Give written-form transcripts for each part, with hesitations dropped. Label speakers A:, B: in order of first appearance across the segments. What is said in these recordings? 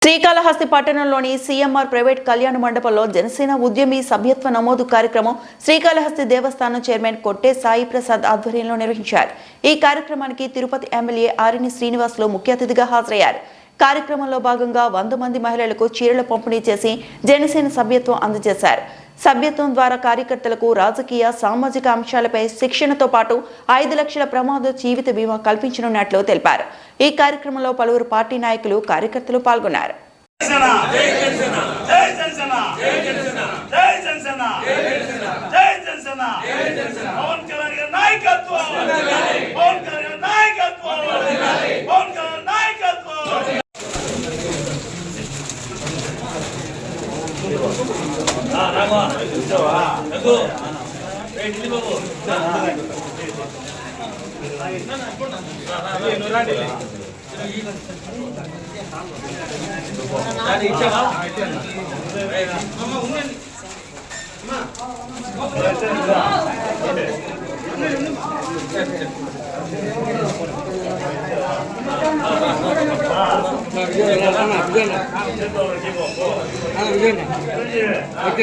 A: శ్రీకాళహస్తి పట్టణంలోని CMR private కళ్యాణ మండపంలో జనసేన ఉద్యమి సభ్యత్వ నమోదు కార్యక్రమం శ్రీకాళహస్తి దేవస్థానం చైర్మన్ కొట్టే సాయి ప్రసాద్ ఆధ్వర్యంలో నిర్వహించారు. ఈ కార్యక్రమానికి తిరుపతి ఎమ్మెల్యే ఆరిని శ్రీనివాసులు ముఖ్య అతిథిగా హాజరయ్యారు. కార్యక్రమంలో భాగంగా 100 మంది మహిళలకు చీరల పంపిణీ చేసి జనసేన సభ్యత్వం అందజేశారు. సభ్యత్వం ద్వారా కార్యకర్తలకు రాజకీయ సామాజిక అంశాలపై శిక్షణతో పాటు 5 లక్షల ప్రమాద జీవిత బీమా కల్పించనున్నట్లు తెలిపారు. ఈ కార్యక్రమంలో పలువురు పార్టీ నాయకులు కార్యకర్తలు పాల్గొన్నారు.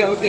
B: ఓకే